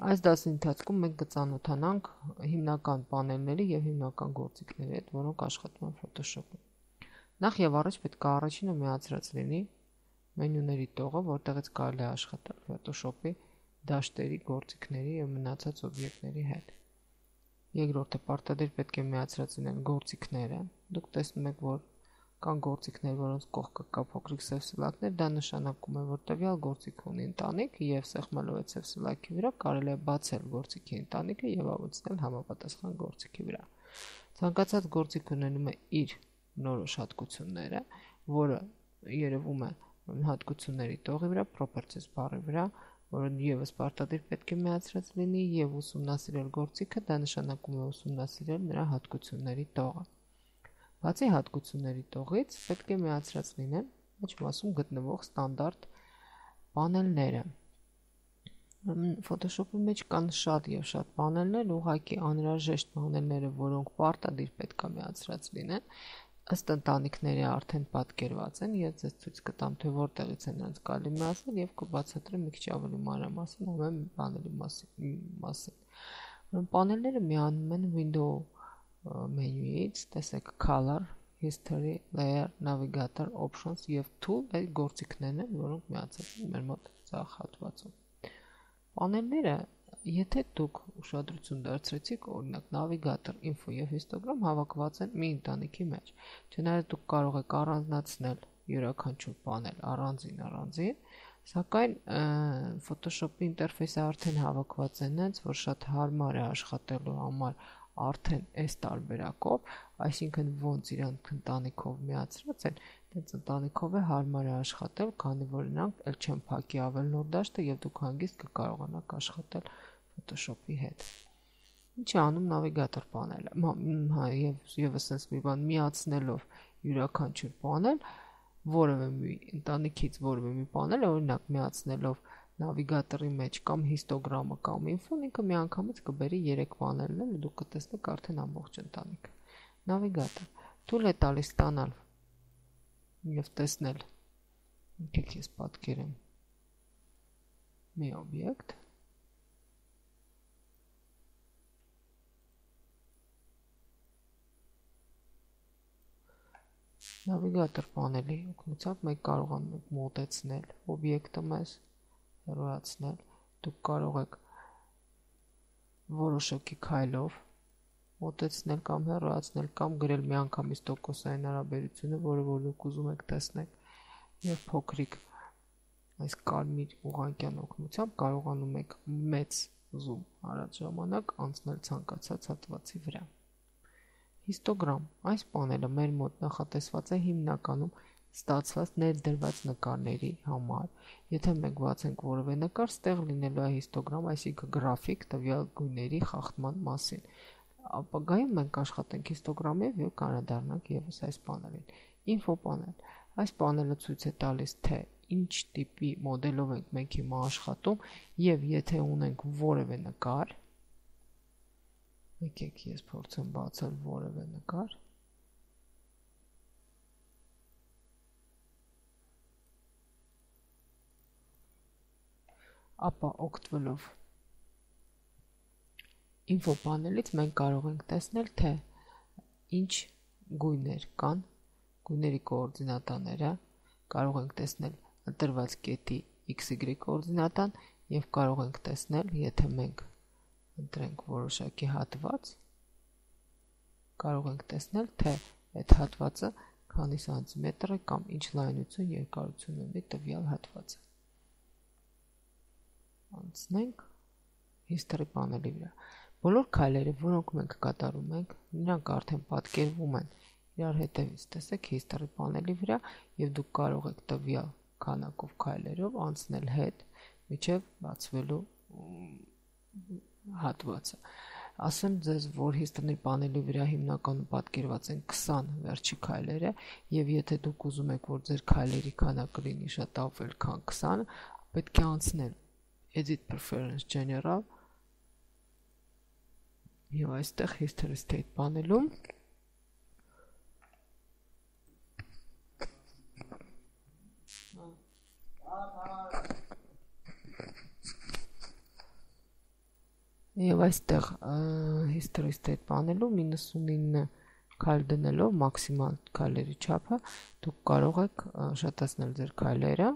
Այս դասի ընթացքում մենք կծանոթանանք հիմնական պանելների և հիմնական գործիքների հետ, որոնք աշխատում են Photoshop-ում։ Նախ և առաջ պետք է առաջինը միացրած լինի մենյուների տողը, որտեղից կարելի է աշխատել Photoshop-ի դաշտերի, գործիքների և մնացած օբյեկտների հետ։ Երկրորդը պարտադիր պետք է միացրած լինեն գործիքները։ Դուք տեսնում եք, որ կան գործիքներ, որոնց կողքը կա փոքրիկ սև սլակներ, դա նշանակում է, որ տվյալ գործիք ունի ընտանիք և սեղմելով այդ սև սլաքի վրա կարելի է բացել գործիքի ընտանիքը և ավելացնել համապատասխան գործիքի վրա։ Ցանկացած գործիք ունենում է իր նորոշ հատկությունները, որը երևում է հատկությունների տողի վրա, Properties բառի վրա, որը ևս պարտադիր պետք է միացրած լինի, և ուսումնասիրել գործիքը, դա նշանակում է ուսումնասիրել նրա հատկությունների տողը։ Բացի հատկությունների տողից պետք է միացրած լինեն աջ մասում գտնվող ստանդարտ պանելները։ Photoshop-ի մեջ կան շատ և շատ պանելներ, ուղղակի անհրաժեշտ պանելները, որոնք պարտադիր պետք է միացրած լինեն, ըստ ընտանիքների արդեն պատկերված են, և ձեզ ցույց կտամ, թե որտեղից են նրանց կարելի միացնել և կբացատրեմ մի քիչ ավելի մանրամասն ամեն պանելի մասին։ Պանելները միանում են Window մենյուից, տեսեք Color, History, Layer, Navigator, Options և Tool այդ գործիքներն են, որոնք միացած են մեր մոտ ձախ հատվածում։ Պանելները, եթե դուք ուշադրություն դարձրեցիք, օրինակ Navigator, Info և Histogram հավաքված են մի ընտանիքի մեջ, չնայած դուք կարող եք առանձնացնել յուրաքանչյուր պանել առանձին, սակայն Photoshop-ի ինտերֆեյսը արդեն հավաքված է այնց, որ շատ հարմար է աշխատելու համար արդեն այս տարբերակով, այսինքն ոնց իրանք ընտանիքով միացրած են, դենց ընտանիքով է հարմար է աշխատել, քանի որ նրանք էլ չեն փակի ավելնոր դաշտը և դուք հանգիստ կկարողանաք աշխատել Photoshop-ի հետ։ Ինչ է անում Navigator պանելը, ևս sense մի բան միացնելով յուրաքանչյուր պանել, որևէ մի ընտանիքից որևէ մի պանել, օրինակ միացնելով Navigator-ի մեջ կամ հիստոգրամը կամ ինֆոն, ինքը միանգամից կբերի 3 պանելներ ու դուք կտեսնեք արդեն ամբողջ ընտանիքը։ Navigator թույլ է տալիս ստանալ և տեսնել, եկեք ես պատկերեմ մի օբյեկտ, Navigator պանելի օգնությամբ մենք կարողանում ենք մոտեցնել օբյեկտը մեզ, հեռացնել, դուք կարող եք որոշակի քայլով մոտեցնել կամ հեռացնել կամ գրել միանգամից տոկոսային հարաբերությունը, որը որ դուք ուզում եք տեսնել, և փոքրիկ այս կարմիր ուղղանկյան օգնությամբ կարողանում եք մեծ զում արած ժամանակ անցնել ցանկացած հատվածի վրա։ Հիստոգրամ այս պանելը մեր մոտ նախատեսված է հիմնականում ստացված ներդրված նկարների համար։ Եթե մենք բացենք որևէ նկար, ստեղ լինելու է հիստոգրամ, այսինքն գրաֆիկ տվյալ գույների խախտման մասին։ Ապագայում մենք աշխատենք հիստոգրամով և կանրադառնանք ևս այս պանելին։ Ինֆո պանել։ Այս պանելը ցույց է տալիս, թե ինչ տիպի մոդելով ենք մենք հիմա աշխատում, և եթե ունենք որևէ նկար, եկեք ես փորձեմ բացել որևէ նկար, ապա օգտվելով ինֆո պանելից մենք կարող ենք տեսնել, թե ինչ գույներ կան, գույների կոորդինատաները, կարող ենք տեսնել ընտրված կետի XY կոորդինատան և կարող ենք տեսնել, եթե մենք ընտրենք որոշակի հատված, կարող ենք տեսնել, թե այդ հատվածը քանի սանտիմետր է կամ ինչ լայնություն, երկարություն ունի տվյալ հատվածը։ Անցնենք History պանելի վրա։ Բոլոր քայլերը, որոնք մենք կատարում ենք, նրանք արդեն պատկերվում են իրար հետևից, տեսեք History պանելի վրա, և դուք կարող եք տվյալ քանակով քայլերով անցնել հետ մինչև բացվելու հատվածը։ Ասեմ ձեզ, որ History պանելի վրա հիմնականում պատկերված են 20 վերջի քայլերը, և եթե դուք ուզում եք, որ ձեր քայլերի քանակը լինի շատ ավել, քան 20, պետք է անցնել Edit Preference General և այստեղ History State պանելում Եվ այստեղ history state պանելում 99 քայլ դնելով մաքսիմալ քայլերի չափը դուք կարող եք շատացնել ձեր քայլերը